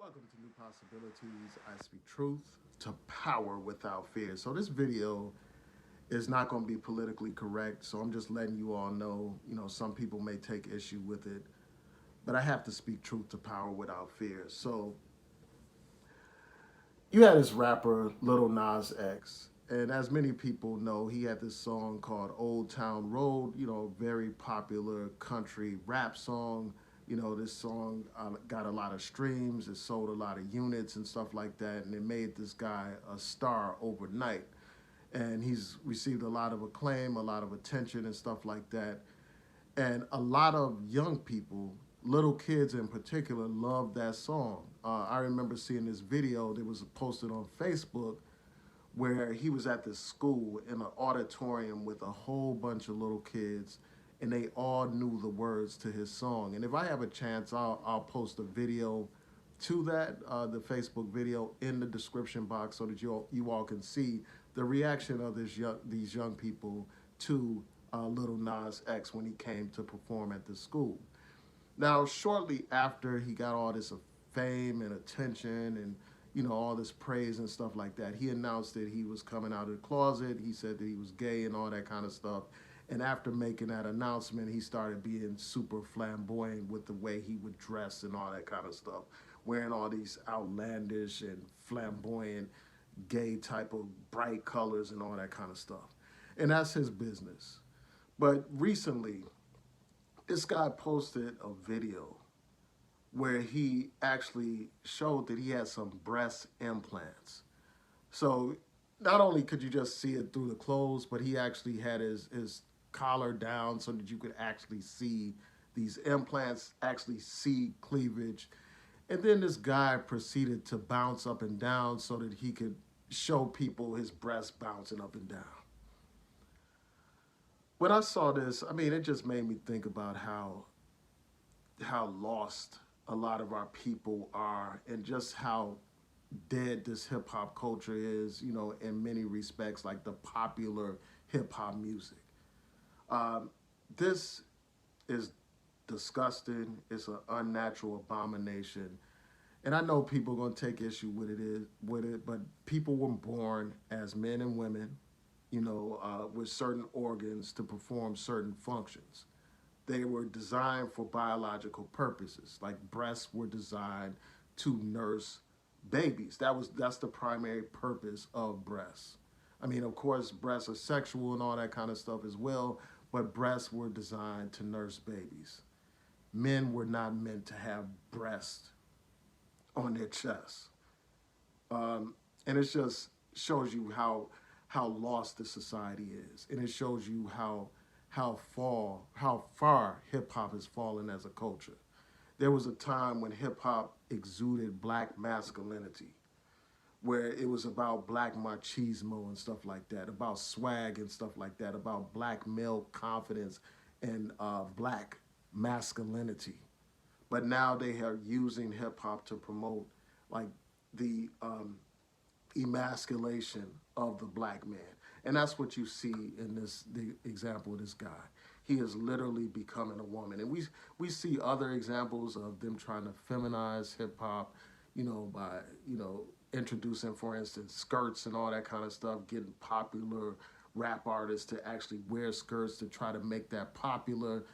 Welcome to New Possibilities. I speak truth to power without fear. So this video is not going to be politically correct. So I'm just letting you all know, some people may take issue with it, but I have to speak truth to power without fear. So you had this rapper, Lil Nas X. And as many people know, he had this song called Old Town Road, very popular country rap song. This song got a lot of streams, it sold a lot of units and stuff like that, and it made this guy a star overnight. And he's received a lot of acclaim, a lot of attention, and stuff like that. And a lot of young people, little kids in particular, love that song. I remember seeing this video that was posted on Facebook where he was at this school in an auditorium with a whole bunch of little kids, and they all knew the words to his song. And if I have a chance, I'll post a video to that, the Facebook video, in the description box so that you all can see the reaction of these young people to Lil Nas X when he came to perform at the school. Now, shortly after he got all this fame and attention and all this praise and stuff like that, he announced that he was coming out of the closet. He said that he was gay and all that kind of stuff. And after making that announcement, he started being super flamboyant with the way he would dress and all that kind of stuff, wearing all these outlandish and flamboyant gay type of bright colors and all that kind of stuff. And that's his business. But recently, this guy posted a video where he actually showed that he had some breast implants. So not only could you just see it through the clothes, but he actually had his collar down so that you could actually see these implants, actually see cleavage. And then this guy proceeded to bounce up and down so that he could show people his breasts bouncing up and down. When I saw this, it just made me think about how lost a lot of our people are, and just how dead this hip hop culture is, in many respects, like the popular hip hop music. This is disgusting. It's an unnatural abomination. And I know people are going to take issue with it, but people were born as men and women, with certain organs to perform certain functions. They were designed for biological purposes. Like breasts were designed to nurse babies. That's the primary purpose of breasts. Of course, breasts are sexual and all that kind of stuff as well, but breasts were designed to nurse babies. Men were not meant to have breasts on their chest. And it just shows you how lost the society is, and it shows you how far hip hop has fallen as a culture. There was a time when hip hop exuded black masculinity, where it was about black machismo and stuff like that, about swag and stuff like that, about black male confidence and black masculinity. But now they are using hip hop to promote like the emasculation of the black man. And that's what you see in the example of this guy. He is literally becoming a woman. And we see other examples of them trying to feminize hip hop, by, introducing, for instance, skirts and all that kind of stuff, getting popular rap artists to actually wear skirts to try to make that popular.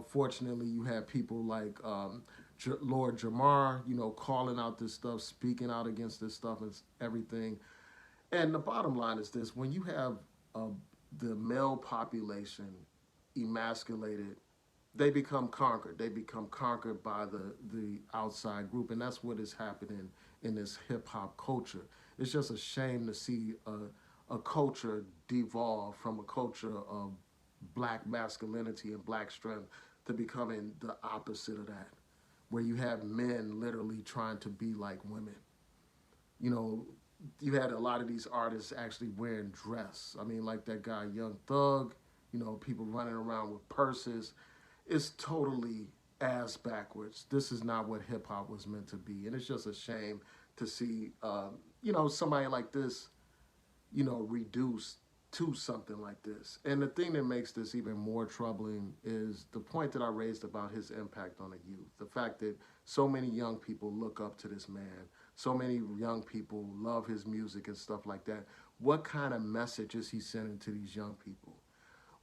Fortunately, you have people like Lord Jamar, calling out this stuff, speaking out against this stuff and everything. And the bottom line is this: when you have the male population emasculated, they become conquered. They become conquered by the outside group, and that's what is happening in this hip hop culture. It's just a shame to see a culture devolve from a culture of black masculinity and black strength to becoming the opposite of that, where you have men literally trying to be like women. You had a lot of these artists actually wearing dress. Like that guy, Young Thug, people running around with purses. It's totally ass backwards. This is not what hip hop was meant to be. And it's just a shame to see, somebody like this, reduced to something like this. And the thing that makes this even more troubling is the point that I raised about his impact on the youth. The fact that so many young people look up to this man, so many young people love his music and stuff like that. What kind of message is he sending to these young people?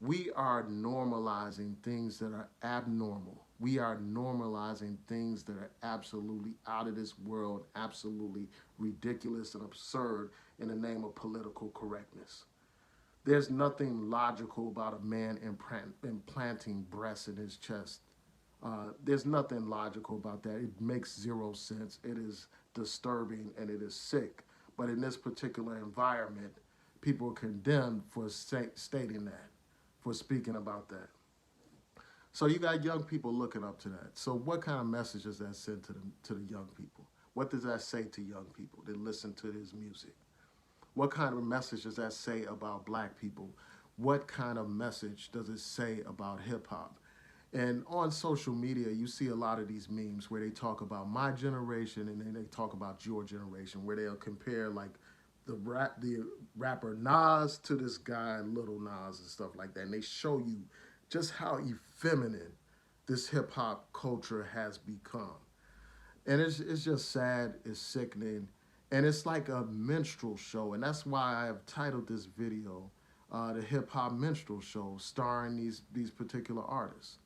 We are normalizing things that are abnormal. We are normalizing things that are absolutely out of this world, absolutely ridiculous and absurd in the name of political correctness. There's nothing logical about a man implanting breasts in his chest. There's nothing logical about that. It makes zero sense. It is disturbing and it is sick. But in this particular environment, people are condemned for stating that, for speaking about that. So you got young people looking up to that. So what kind of message does that send to the young people? What does that say to young people that listen to his music? What kind of message does that say about black people? What kind of message does it say about hip hop? And on social media, you see a lot of these memes where they talk about my generation and then they talk about your generation, where they'll compare like the rapper Nas to this guy Lil Nas and stuff like that. And they show you just how effeminate this hip hop culture has become. And it's just sad, it's sickening, and it's like a minstrel show. And that's why I have titled this video the Hip Hop Minstrel Show, starring these particular artists,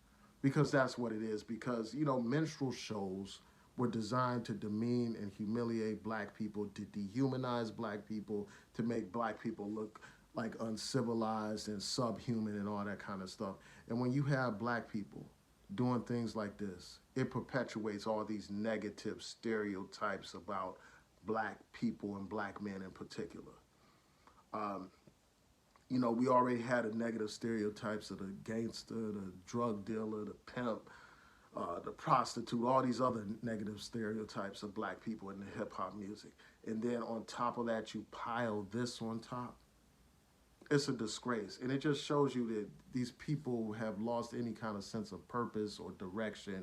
because that's what it is. Because minstrel shows were designed to demean and humiliate black people, to dehumanize black people, to make black people look like uncivilized and subhuman and all that kind of stuff. And when you have black people doing things like this, it perpetuates all these negative stereotypes about black people and black men in particular. Um, we already had a negative stereotypes of the gangster, the drug dealer, the pimp, the prostitute, all these other negative stereotypes of black people in the hip hop music. And then on top of that, you pile this on top. It's a disgrace. And it just shows you that these people have lost any kind of sense of purpose or direction,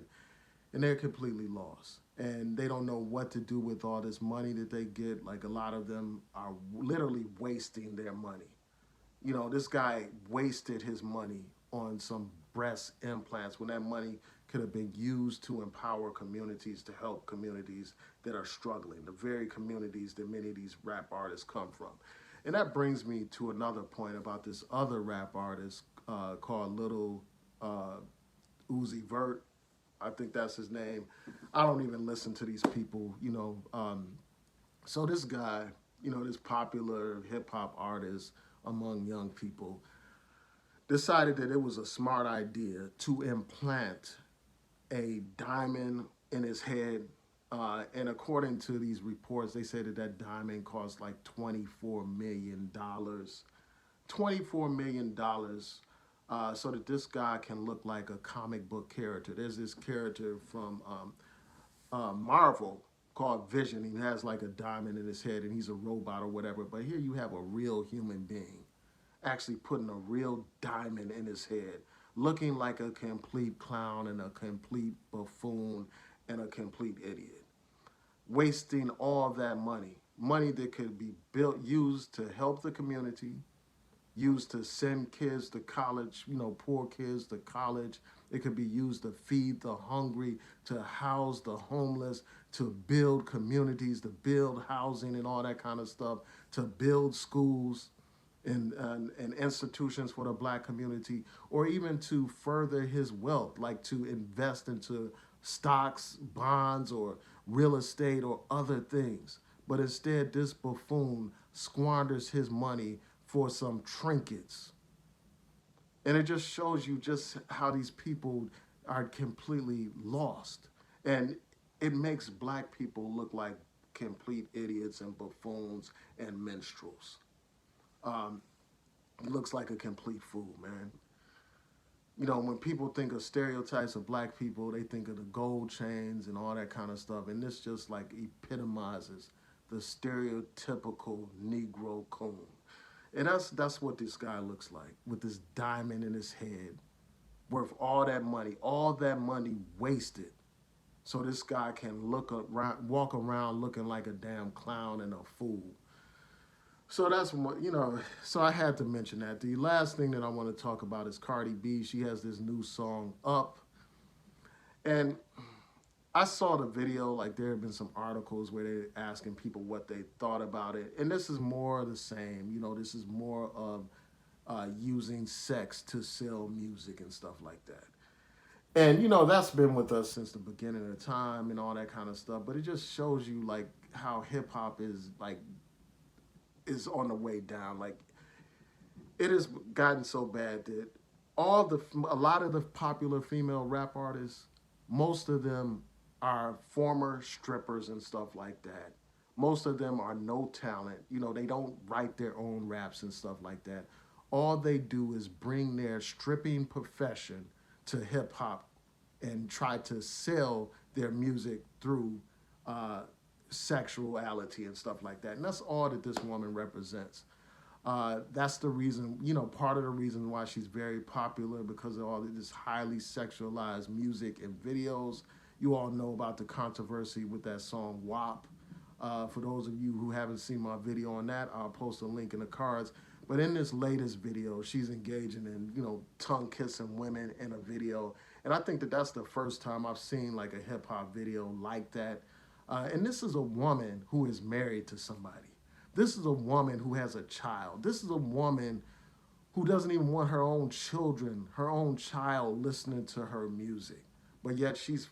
and they're completely lost. And they don't know what to do with all this money that they get. Like, a lot of them are literally wasting their money. This guy wasted his money on some breast implants when that money could have been used to empower communities, to help communities that are struggling, the very communities that many of these rap artists come from. And that brings me to another point about this other rap artist called Lil Uzi Vert. I think that's his name. I don't even listen to these people. So this guy, this popular hip hop artist among young people, decided that it was a smart idea to implant a diamond in his head. And according to these reports, they say that that diamond cost like $24 million. $24 million, so that this guy can look like a comic book character. There's this character from Marvel called Vision. He has like a diamond in his head and he's a robot or whatever. But here you have a real human being actually putting a real diamond in his head, looking like a complete clown and a complete buffoon and a complete idiot. Wasting all that money that could be used to help the community, used to send kids to college, poor kids to college. It could be used to feed the hungry, to house the homeless, to build communities, to build housing and all that kind of stuff, to build schools and institutions for the black community, or even to further his wealth, like to invest into stocks, bonds, or real estate or other things. But instead, this buffoon squanders his money for some trinkets. And it just shows you just how these people are completely lost. And it makes black people look like complete idiots and buffoons and minstrels. He looks like a complete fool, man. When people think of stereotypes of black people, they think of the gold chains and all that kind of stuff. And this just like epitomizes the stereotypical Negro coon. And that's what this guy looks like, with this diamond in his head, worth all that money wasted. So this guy can walk around looking like a damn clown and a fool. So that's what So I had to mention that. The last thing that I want to talk about is Cardi B. She has this new song Up, and I saw the video. Like there have been some articles where they're asking people what they thought about it, and this is more of the same. This is more of using sex to sell music and stuff like that. And that's been with us since the beginning of time and all that kind of stuff. But it just shows you like how hip hop is on the way down. Like it has gotten so bad that a lot of the popular female rap artists, most of them are former strippers and stuff like that. Most of them are no talent. They don't write their own raps and stuff like that. All they do is bring their stripping profession to hip hop and try to sell their music through uh, sexuality and stuff like that. And that's all that this woman represents. That's the reason, part of the reason why she's very popular because of all of this highly sexualized music and videos. You all know about the controversy with that song WAP. For those of you who haven't seen my video on that, I'll post a link in the cards. But in this latest video, she's engaging in, tongue kissing women in a video. And I think that that's the first time I've seen like a hip hop video like that. And this is a woman who is married to somebody. This is a woman who has a child. This is a woman who doesn't even want her own children, her own child listening to her music. But yet she's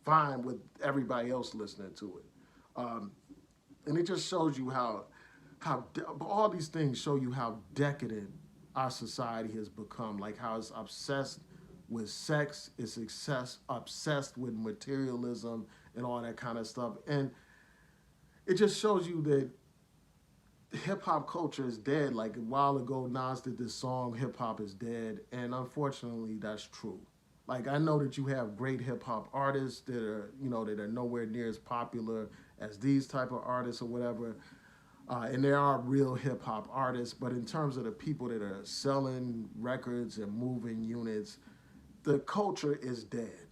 fine with everybody else listening to it. Um, and it just shows you how all these things show you how decadent our society has become. Like how it's obsessed with sex, it's obsessed with materialism and all that kind of stuff. And it just shows you that hip hop culture is dead. Like a while ago, Nas did this song, "Hip Hop is Dead," and unfortunately, that's true. Like I know that you have great hip hop artists that are nowhere near as popular as these type of artists or whatever, and there are real hip hop artists. But in terms of the people that are selling records and moving units, the culture is dead.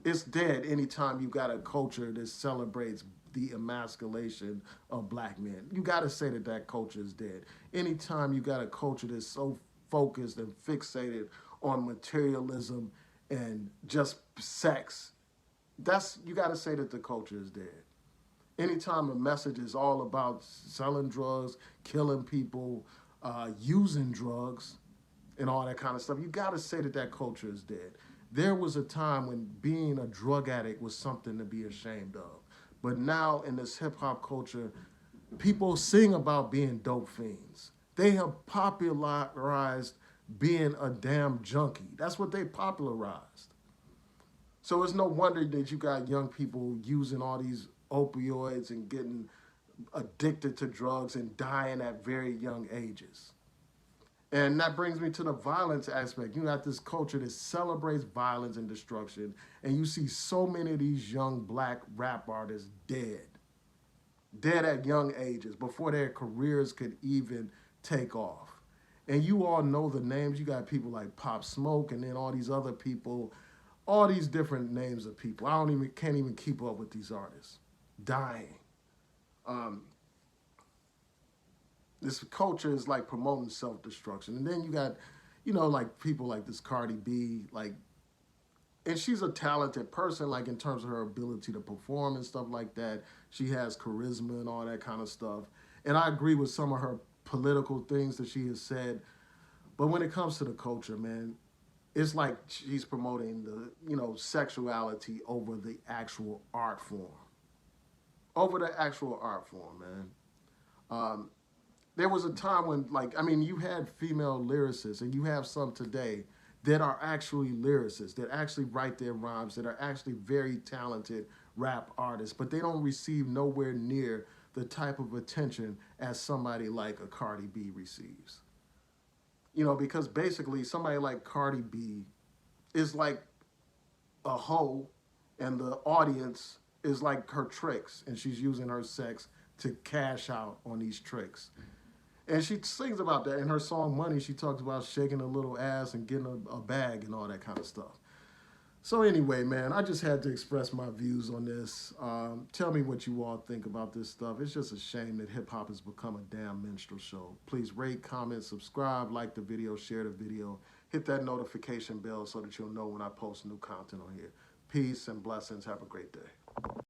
It's dead anytime you got a culture that celebrates the emasculation of black men. You got to say that that culture is dead. Anytime you got a culture that's so focused and fixated on materialism and just sex, you got to say that the culture is dead. Anytime a message is all about selling drugs, killing people, using drugs, and all that kind of stuff, you got to say that that culture is dead. There was a time when being a drug addict was something to be ashamed of. But now in this hip hop culture, people sing about being dope fiends. They have popularized being a damn junkie. That's what they popularized. So it's no wonder that you got young people using all these opioids and getting addicted to drugs and dying at very young ages. And that brings me to the violence aspect. You got this culture that celebrates violence and destruction, and you see so many of these young black rap artists dead at young ages before their careers could even take off. And you all know the names. You got people like Pop Smoke, and then all these other people, all these different names of people. Can't even keep up with these artists dying. Um, this culture is like promoting self-destruction. And then you got, like people like this Cardi B, like, and she's a talented person, like in terms of her ability to perform and stuff like that. She has charisma and all that kind of stuff. And I agree with some of her political things that she has said. But when it comes to the culture, man, it's like she's promoting the, sexuality over the actual art form. Over the actual art form, man. Um, there was a time when, you had female lyricists, and you have some today that are actually lyricists, that actually write their rhymes, that are actually very talented rap artists, but they don't receive nowhere near the type of attention as somebody like a Cardi B receives. Because basically somebody like Cardi B is like a hoe, and the audience is like her tricks, and she's using her sex to cash out on these tricks. And she sings about that in her song Money. She talks about shaking a little ass and getting a bag and all that kind of stuff. So anyway, man, I just had to express my views on this. Tell me what you all think about this stuff. It's just a shame that hip hop has become a damn minstrel show. Please rate, comment, subscribe, like the video, share the video, hit that notification bell so that you'll know when I post new content on here. Peace and blessings. Have a great day.